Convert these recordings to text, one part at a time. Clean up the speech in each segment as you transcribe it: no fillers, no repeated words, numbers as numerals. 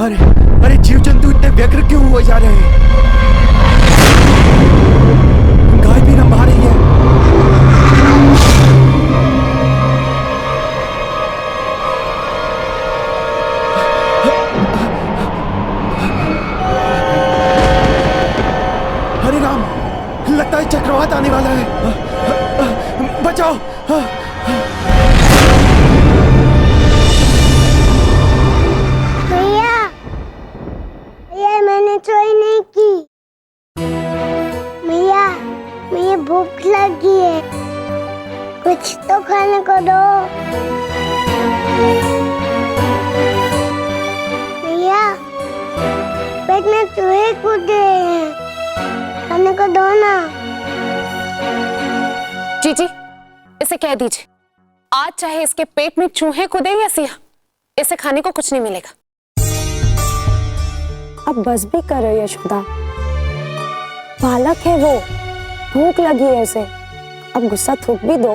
अरे अरे, जीव जंतु इतने व्यग्र क्यों हुए जा रहे हैं? गाय भी रंभा रही है। हरे राम, लगता है चक्रवात आने वाला है। बचाओ। मैंने चोरी नहीं की। मैया, मुझे भूख लगी है, कुछ तो खाने को दो। मैया, पेट में चूहे कूद रहे हैं, खाने को दो ना। जीजी, इसे कह दीजिए, आज चाहे इसके पेट में चूहे कूदे या सिंह, इसे खाने को कुछ नहीं मिलेगा। अब बस भी करो यशोदा, बालक है वो, भूख लगी है उसे, अब गुस्सा थूक भी दो।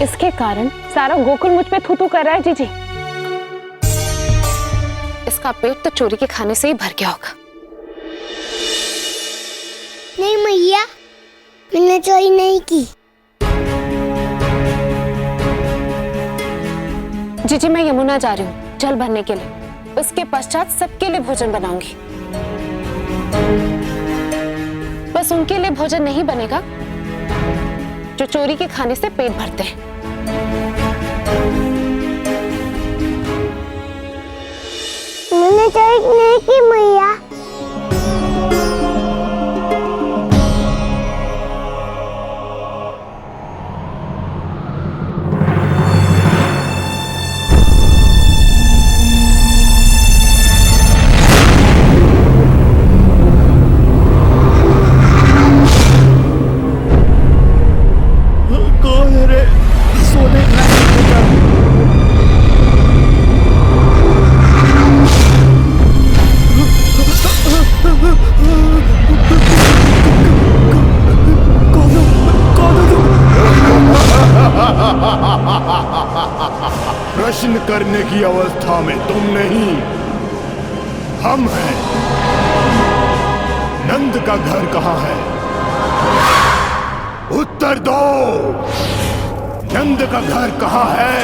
इसके कारण सारा गोकुल मुझ पे थू थू कर रहा है जीजी। इसका पेट तो चोरी के खाने से ही भर गया होगा। नहीं मैया, मैंने चोरी नहीं की। जीजी, मैं यमुना जा रही हूँ जल भरने के लिए, उसके पश्चात सबके लिए भोजन बनाऊंगी। बस उनके लिए भोजन नहीं बनेगा जो चोरी के खाने से पेट भरते हैं। मैंने चोरी नहीं की मैया। प्रश्न करने की अवस्था में तुम नहीं, हम हैं। नंद का घर कहाँ है? उत्तर दो, नंद का घर कहाँ है?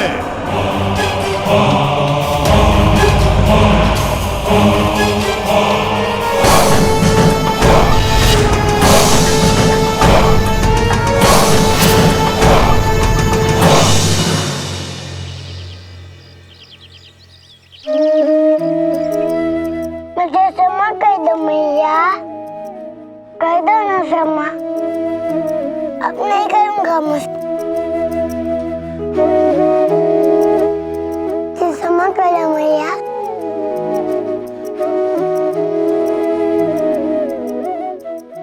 मुझे क्षमा कर दो मैया, कर दो ना क्षमा। अब नहीं करूँगा मुझसे, क्षमा कर दो मैया।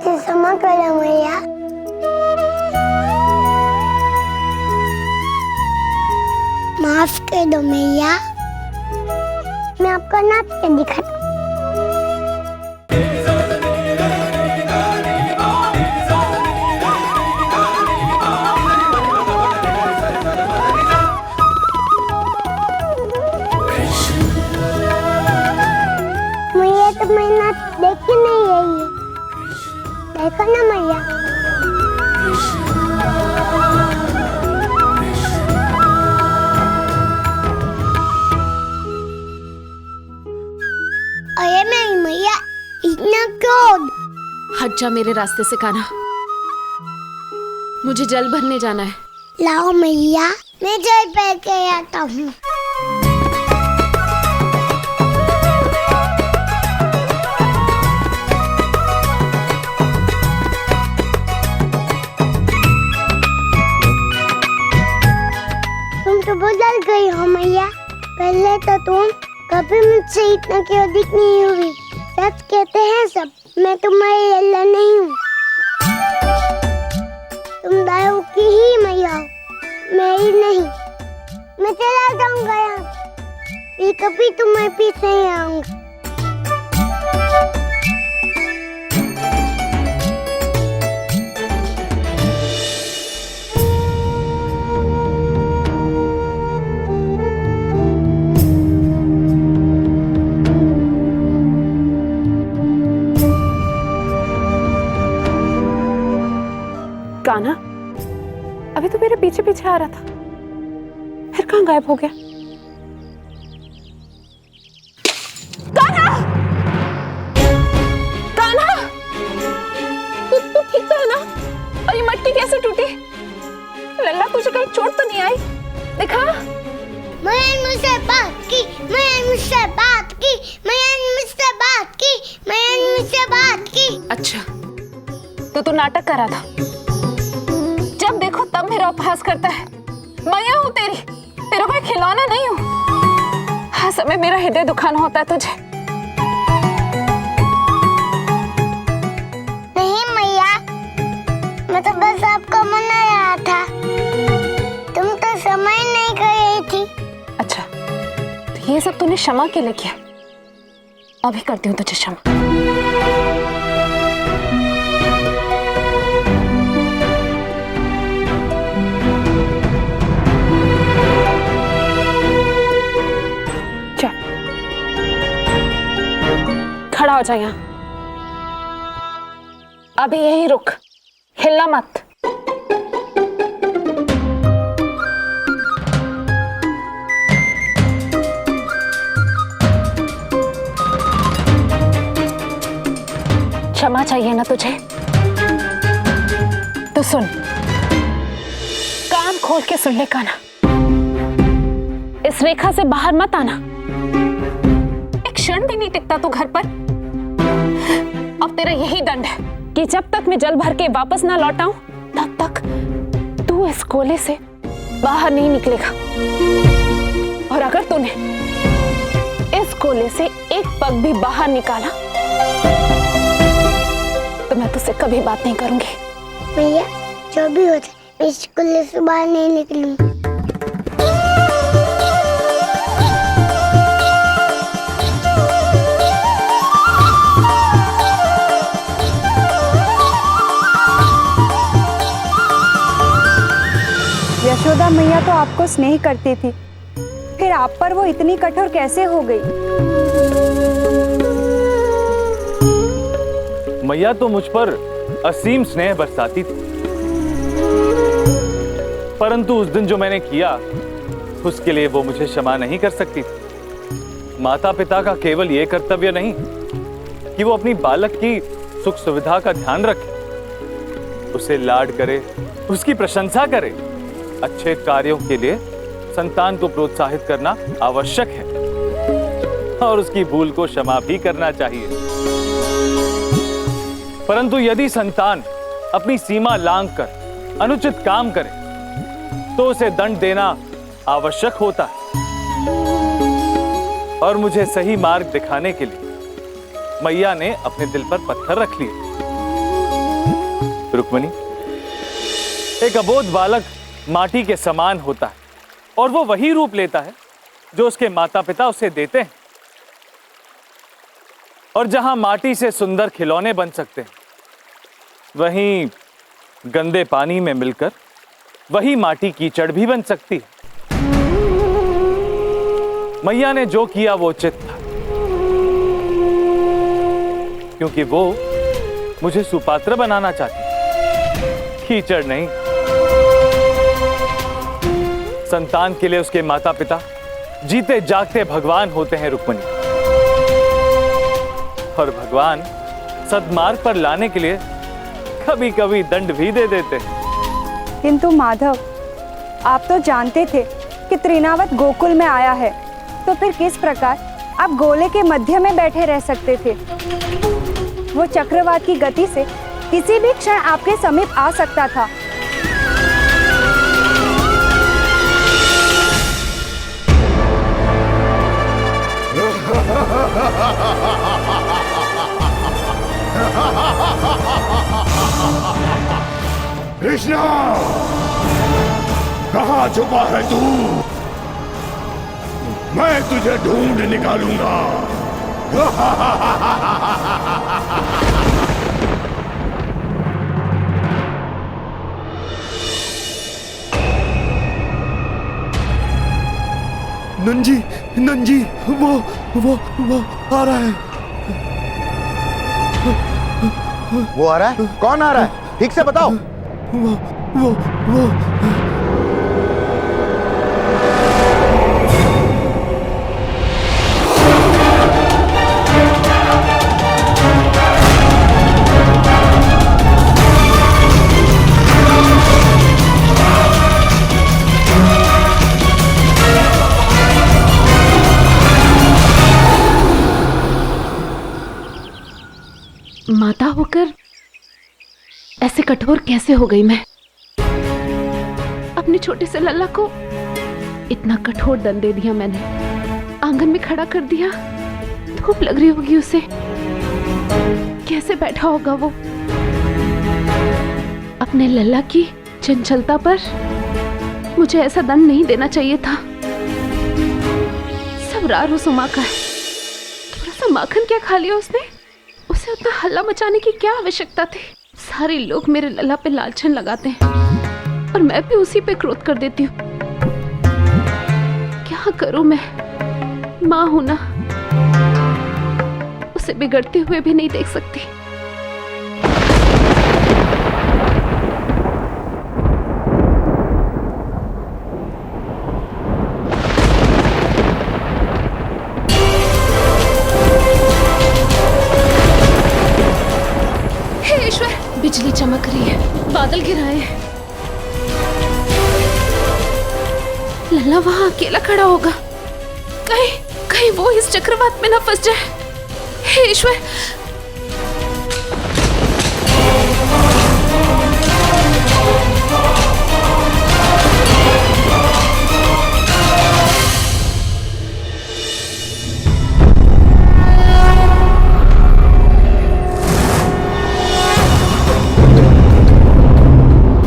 क्षमा कर दो मैया। माफ कर दो मैया, मैं आपका नाच के दिखाता। मैया तो मैं नाच देखी नहीं रही है, देखो ना मैया। अरे मेरी मैया, इतना क्रोध। हट जा मेरे रास्ते से कान्हा, मुझे जल भरने जाना है। लाओ मैया, मैं जल भर के आता हूँ। तुम तो बदल गई हो मैया, पहले तो तुम कभी मुझसे इतना क्यों अधिक नहीं हुई। सच कहते हैं सब, मैं तुम्हारी अल्लाह नहीं हूँ। तुम दाऊ की ही मैया हो, मेरी नहीं। मैं चला जाऊंगा यहाँ, फिर कभी तुम्हारे पीछे नहीं आऊंगा। पीछे पीछे आ रहा था, फिर कहाँ गायब हो गया? कान्हा! कान्हा! तू ठीक तो है ना? और ये मटकी कैसे टूटी? लल्ला, तुझे कहीं चोट तो नहीं आई? दिखा। मैंने मुझसे बात की, मैंने मुझसे बात की, मैंने मुझसे बात की, मैंने मुझसे बात की। अच्छा, तो नाटक कर रहा था। जब देखो तब मेरा उपहास करता है। मैं हूँ तेरी, तेरा कोई खिलौना नहीं हूँ। हर समय मेरा हृदय दुखाना होता है तुझे। नहीं मैया, मैं तो बस आपको मना रहा था। तुम तो समय नहीं कर रही थी। अच्छा, तो ये सब तूने क्षमा के लिए किया। अभी करती हूँ तुझे क्षमा। चल, खड़ा हो जा यहाँ। अभी यही रुक, हिलना मत। क्षमा चाहिए ना तुझे? तो सुन, कान खोल के सुन ले कान्हा। इस रेखा से बाहर मत आना। एक क्षण भी नहीं टिकता तू घर पर। अब तेरा यही दंड है कि जब तक मैं जल भर के वापस ना लौटाऊं, तब तक तू इस गोले से बाहर नहीं निकलेगा। और अगर तूने इस गोले से एक पग भी बाहर निकाला तो मैं तुझसे कभी बात नहीं करूंगी। भैया, जो भी हो जाए, मैं स्कूल से बाहर नहीं निकलूंगी। यशोदा मैया तो आपको स्नेह करती थी, फिर आप पर वो इतनी कठोर कैसे हो गई? मैया तो मुझ पर असीम स्नेह बरसाती थी, परंतु उस दिन जो मैंने किया उसके लिए वो मुझे क्षमा नहीं कर सकती थी। माता पिता का केवल ये कर्तव्य नहीं कि वो अपनी बालक की सुख सुविधा का ध्यान रखे, उसे लाड करे, उसकी प्रशंसा करे। अच्छे कार्यों के लिए संतान को प्रोत्साहित करना आवश्यक है और उसकी भूल को क्षमा भी करना चाहिए। परंतु यदि संतान अपनी सीमा लांघकर अनुचित काम करे तो उसे दंड देना आवश्यक होता है। और मुझे सही मार्ग दिखाने के लिए मैया ने अपने दिल पर पत्थर रख लिए। रुक्मणी, एक अबोध बालक माटी के समान होता है और वो वही रूप लेता है जो उसके माता पिता उसे देते हैं। और जहां माटी से सुंदर खिलौने बन सकते हैं, वहीं गंदे पानी में मिलकर वही माटी कीचड़ भी बन सकती है। मैया ने जो किया वो उचित था, क्योंकि वो मुझे सुपात्र बनाना चाहती, कीचड़ नहीं। संतान के लिए उसके माता पिता जीते जागते भगवान होते हैं रुक्मणी, और भगवान सद्मार्ग पर लाने के लिए कभी कभी दंड भी दे देते हैं। किंतु माधव, आप तो जानते थे कि त्रिनावत गोकुल में आया है, तो फिर किस प्रकार आप गोले के मध्य में बैठे रह सकते थे? वो चक्रवात की गति से किसी भी क्षण आपके समीप आ सकता था। कृष्णा, कहाँ छुपा है तू? मैं तुझे ढूंढ निकालूंगा। नंजी, नंजी, वो आ रहा है। वो आ रहा है? कौन आ रहा है? ठीक से बताओ। वो माता होकर ऐसे कठोर कैसे हो गई मैं? अपने छोटे से लल्ला को इतना कठोर दंड दे दिया मैंने, आंगन में खड़ा कर दिया। धूप लग रही होगी उसे, कैसे बैठा होगा वो? अपने लल्ला की चंचलता पर मुझे ऐसा दंड नहीं देना चाहिए था। सब रार उस उमा का है। थोड़ा सा माखन क्या खा लिया उसने? उसे उतना हल्ला मचाने की क्या आवश्यकता थी? सारे लोग मेरे लल्ला पे लालछन लगाते हैं और मैं भी उसी पे क्रोध कर देती हूँ। क्या करूं मैं? माँ हूं ना, उसे बिगड़ते हुए भी नहीं देख सकती। हे ईश्वर, बिजली चमक रही है, बादल घिराए हैं। लल्ला वहां अकेला खड़ा होगा, कहीं वो इस चक्रवात में न फंस जाए। हे ईश्वर,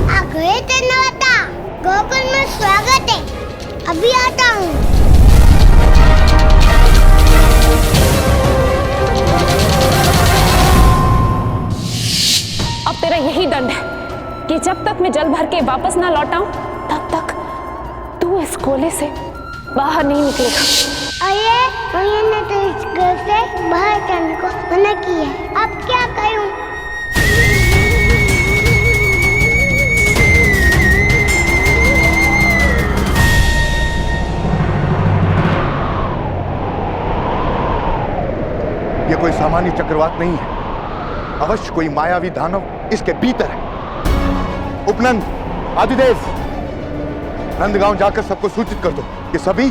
आ गए थे नवाता, गोकुल में स्वागत है। अभी आता हूँ। अब तेरा यही दंड है कि जब तक मैं जल भर के वापस ना लौटाऊं, तब तक तू इस कोले से बाहर नहीं निकलेगा। अये ने तो इस घर से बाहर जाने को मना किया है। अब क्या करूं? ये कोई सामान्य चक्रवात नहीं है, अवश्य कोई मायावी दानव इसके भीतर है। उपनंद, आदिदेव, नंदगांव जाकर सबको सूचित कर दो कि सभी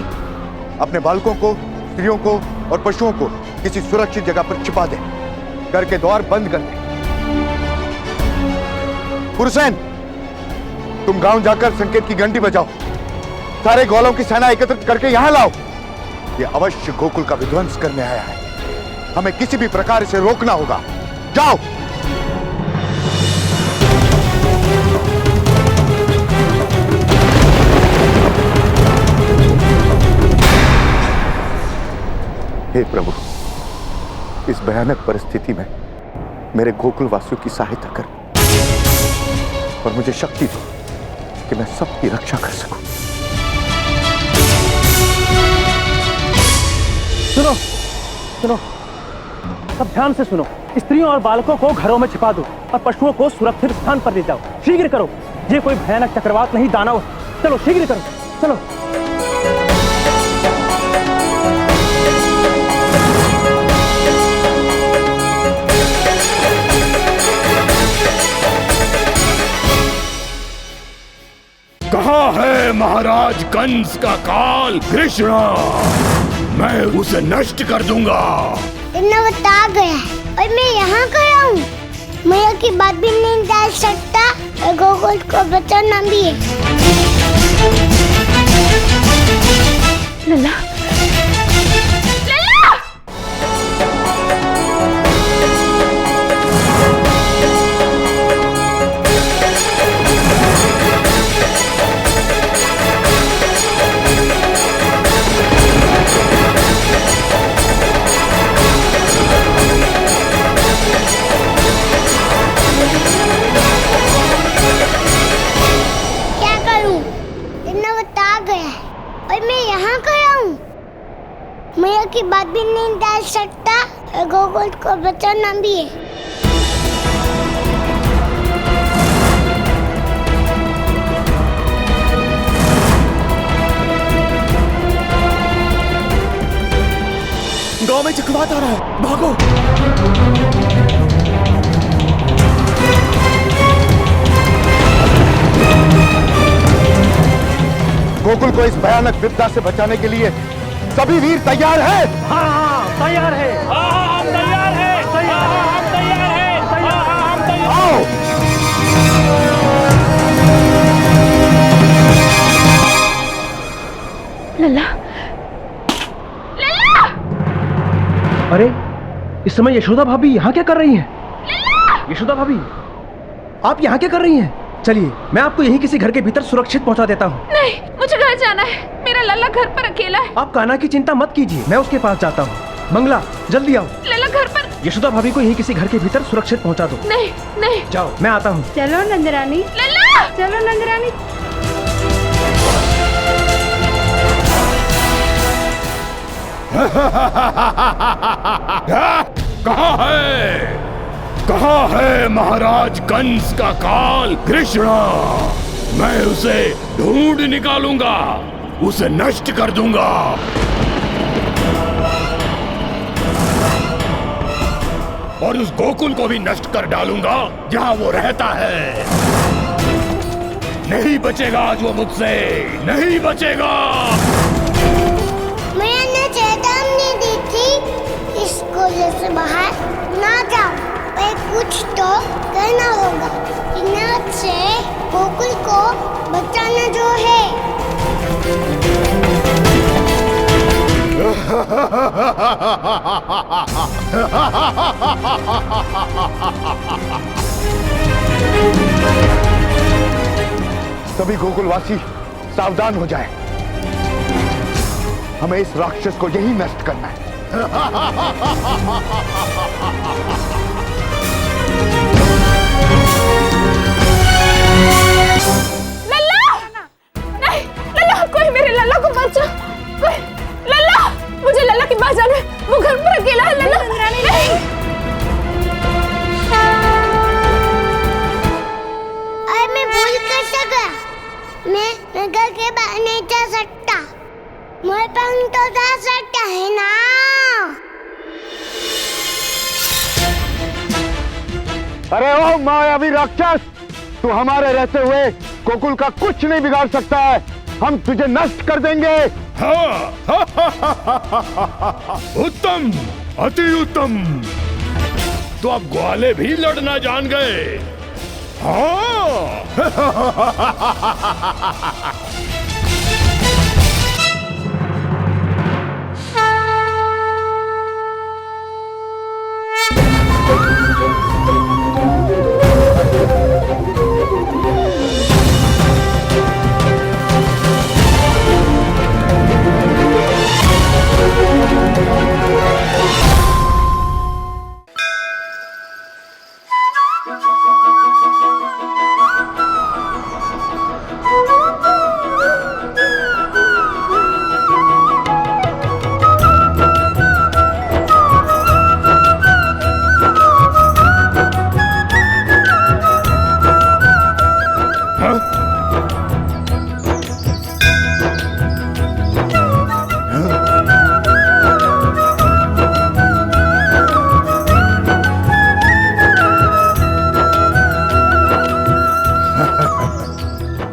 अपने बालकों को, स्त्रियों को और पशुओं को किसी सुरक्षित जगह पर छिपा दें। घर के द्वार बंद कर दें। पुरुषैन, तुम गांव जाकर संकेत की घंटी बजाओ। सारे ग्वालों की सेना एकत्रित करके यहां लाओ। ये अवश्य गोकुल का विध्वंस करने आया है। हमें किसी भी प्रकार से रोकना होगा। जाओ। हे प्रभु, इस भयानक परिस्थिति में मेरे गोकुल वासियों की सहायता कर और मुझे शक्ति दो कि मैं सबकी रक्षा कर सकूं। सुनो सुनो, सब ध्यान से सुनो। स्त्रियों और बालकों को घरों में छिपा दो और पशुओं को सुरक्षित स्थान पर ले जाओ। शीघ्र करो, ये कोई भयानक चक्रवात नहीं, दानव। चलो शीघ्र करो, चलो। कहाँ है महाराज कंस का काल कृष्ण? मैं उसे नष्ट कर दूंगा। नवत आ गया है और मैं यहाँ खड़ा हूँ। मैया की बात भी नहीं डाल सकता और गोकुल को बचाना भी है। लल्ला, क्या करूँ? नवत आ गया है और मैं यहाँ खड़ा हूँ। मैया की बात भी नहीं डाल सकता और गोकुल को बचाना भी है। गांव में चक्रवात आ रहा है, भागो। गोकुल को इस भयानक विपदा से बचाने के लिए सभी वीर तैयार हैं? हाँ हाँ, तैयार है। हम तैयार हैं। लल्ला, लल्ला! अरे इस समय यशोदा भाभी यहाँ क्या कर रही हैं? यशोदा भाभी, आप यहाँ क्या कर रही हैं? चलिए मैं आपको यहीं किसी घर के भीतर सुरक्षित पहुँचा देता हूँ। नहीं, मुझे घर जाना है। मेरा लल्ला घर पर अकेला है। आप कान्हा की चिंता मत कीजिए, मैं उसके पास जाता हूँ। मंगला जल्दी आओ। लल्ला घर पर। यशोदा भाभी को यहीं किसी घर के भीतर सुरक्षित पहुँचा दो। नहीं नहीं, जाओ मैं आता हूँ। चलो नंदरानी, लल्ला! चलो नंदरानी। कहाँ है? कहाँ है महाराज कंस का काल कृष्णा? मैं उसे ढूंढ निकालूंगा, उसे नष्ट कर दूंगा। और उस गोकुल को भी नष्ट कर डालूंगा जहाँ वो रहता है। नहीं बचेगा आज वो मुझसे, नहीं बचेगा। मैंने चेतावनी दी थी इस गोले से बाहर ना जाओ, पर कुछ तो करना होगा। इनाद से गोकुल को बचाना जो है। सभी गोकुलवासी सावधान हो जाएं। हमें इस राक्षस को यही नष्ट करना है। लल्ला! नहीं, लल्ला, कोई मेरे लल्ला को बचा। कोई, लल्ला! मुझे लल्ला के पास जाना है। वो घर पर अकेला है। लल्ला, नहीं। अरे मैं भूल कर सका। मैं घर के बाहर नहीं जा सकता। मेरे पंख तो जा सकता है ना। अरे ओ मायावी राक्षस, तू हमारे रहते हुए गोकुल का कुछ नहीं बिगाड़ सकता है। हम तुझे नष्ट कर देंगे। हाँ, उत्तम, अति उत्तम। तो अब ग्वाले भी लड़ना जान गए। हाँ।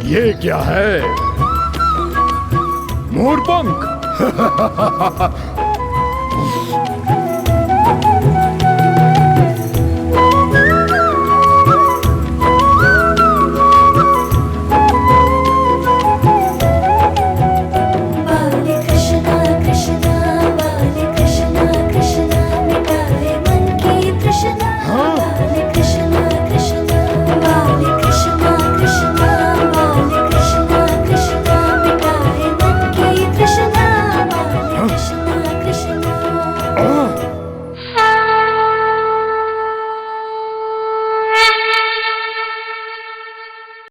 ये क्या है? मोरपंख।